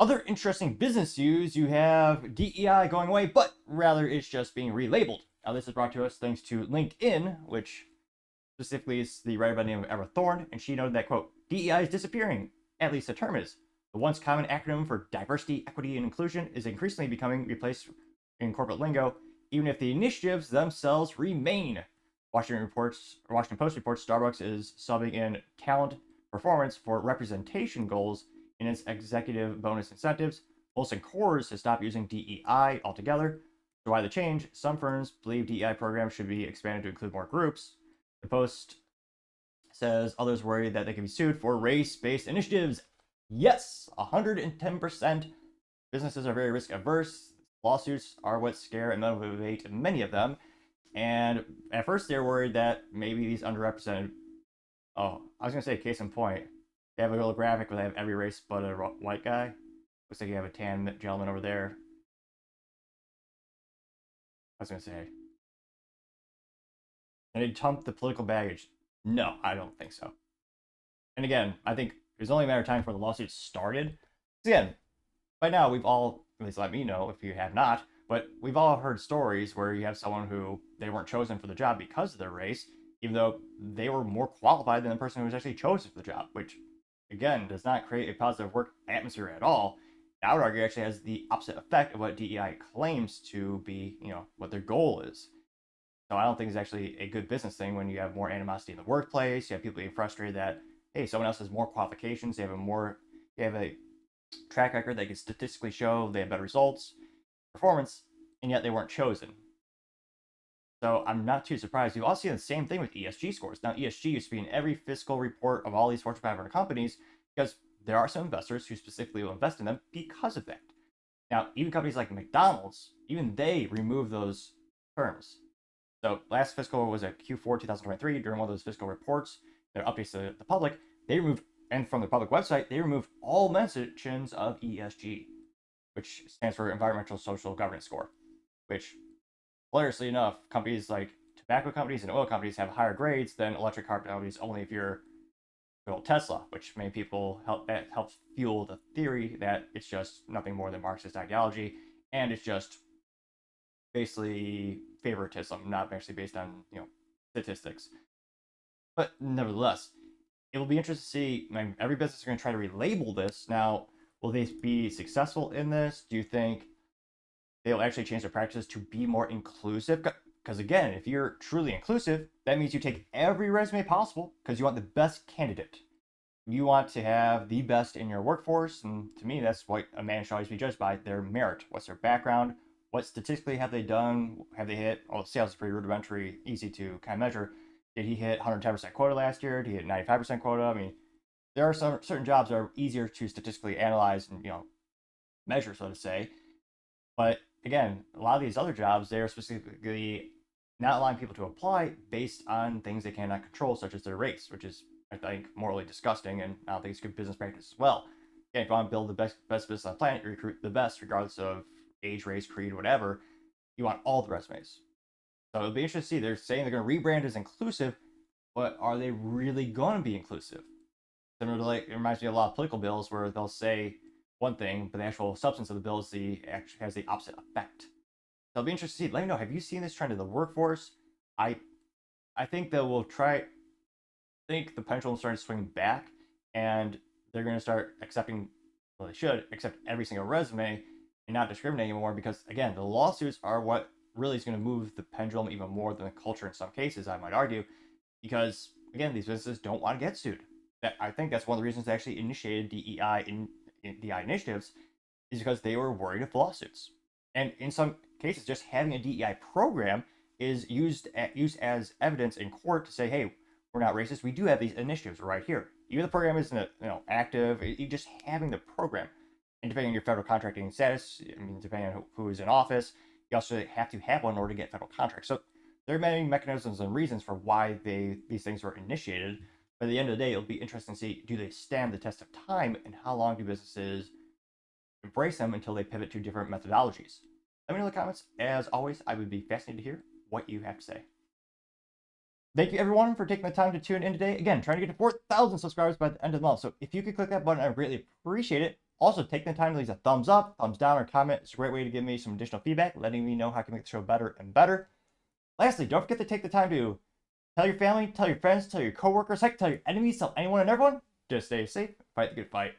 Other interesting business news, you have DEI going away, but rather it's just being relabeled. Now this is brought to us thanks to LinkedIn, which specifically is the writer by the name of Ever Thorne, and she noted that, quote, DEI is disappearing, at least the term is. The once common acronym for diversity, equity, and inclusion is increasingly becoming replaced in corporate lingo, even if the initiatives themselves remain. Washington Post reports Starbucks is subbing in talent performance for representation goals in its executive bonus incentives. Molson Coors has stopped using DEI altogether. So why the change? Some firms believe DEI programs should be expanded to include more groups. The Post says others worry that they can be sued for race-based initiatives. Yes, 110%. Businesses are very risk averse. Lawsuits are what scare and motivate many of them. And at first they're worried that maybe these underrepresented, I was gonna say case in point, they have a little graphic where they have every race but a white guy. Looks like you have a tan gentleman over there. I was gonna say, and they dump the political baggage. No, I don't think so. And again, I think it was only a matter of time before the lawsuit started. Again, by now we've all, at least let me know if you have not, but we've all heard stories where you have someone who they weren't chosen for the job because of their race, even though they were more qualified than the person who was actually chosen for the job, which again does not create a positive work atmosphere at all. I would argue actually has the opposite effect of what DEI claims to be, what their goal is. So I don't think it's actually a good business thing when you have more animosity in the workplace. You have people being frustrated that, hey, someone else has more qualifications, they have a track record that can statistically show they have better results, performance, and yet they weren't chosen. So I'm not too surprised. You also see the same thing with ESG scores. Now, ESG used to be in every fiscal report of all these Fortune 500 companies because there are some investors who specifically will invest in them because of that. Now, even companies like McDonald's, even they remove those terms. So last fiscal was at Q4 2023, during one of those fiscal reports, their updates to the public, they removed, and from the public website, they removed all mentions of ESG, which stands for Environmental Social Governance Score, which, hilariously enough, companies like tobacco companies and oil companies have higher grades than electric car companies only if you're Tesla, which many people helps fuel the theory that it's just nothing more than Marxist ideology, and it's just basically favoritism, not actually based on statistics. But nevertheless, it will be interesting to see. Every business is going to try to relabel this. Now, will they be successful in this? Do you think they'll actually change their practices to be more inclusive? Because again, if you're truly inclusive, that means you take every resume possible because you want the best candidate. You want to have the best in your workforce, and to me, that's what a man should always be judged by: their merit. What's their background? What statistically have they done? Have they hit? Well, sales is pretty rudimentary, easy to kind of measure. Did he hit 110% quota last year? Did he hit 95% quota? I mean, there are some certain jobs that are easier to statistically analyze and measure, so to say. But again, a lot of these other jobs, they are specifically not allowing people to apply based on things they cannot control, such as their race, which is, I think, morally disgusting, and I don't think it's good business practice as well. Again, if you want to build the best business on the planet, you recruit the best, regardless of age, race, creed, whatever. You want all the resumes. So it'll be interesting to see. They're saying they're going to rebrand as inclusive, but are they really going to be inclusive? Similar to, like, it reminds me of a lot of political bills where they'll say one thing, but the actual substance of the bill actually has the opposite effect. So it'll be interesting to see. Let me know. Have you seen this trend in the workforce? I think that we'll try. I think the pendulum starting to swing back, and they're going to start accepting. Well, they should accept every single resume and not discriminate anymore, because again, the lawsuits are what really is going to move the pendulum even more than the culture in some cases, I might argue, because again, these businesses don't want to get sued. I think that's one of the reasons they actually initiated DEI initiatives, is because they were worried of lawsuits. And in some cases, just having a DEI program is used as evidence in court to say, hey, we're not racist. We do have these initiatives right here. Even the program isn't active. You just having the program, and depending on your federal contracting status, depending on who is in office, you also have to have one in order to get federal contracts. So there are many mechanisms and reasons for why these things were initiated. But at the end of the day, it'll be interesting to see, do they stand the test of time, and how long do businesses embrace them until they pivot to different methodologies? Let me know in the comments. As always, I would be fascinated to hear what you have to say. Thank you, everyone, for taking the time to tune in today. Again, trying to get to 4,000 subscribers by the end of the month. So if you could click that button, I would greatly appreciate it. Also, take the time to leave a thumbs up, thumbs down, or comment. It's a great way to give me some additional feedback, letting me know how I can make the show better and better. Lastly, don't forget to take the time to tell your family, tell your friends, tell your coworkers, heck, tell your enemies, tell anyone and everyone. Just stay safe, fight the good fight.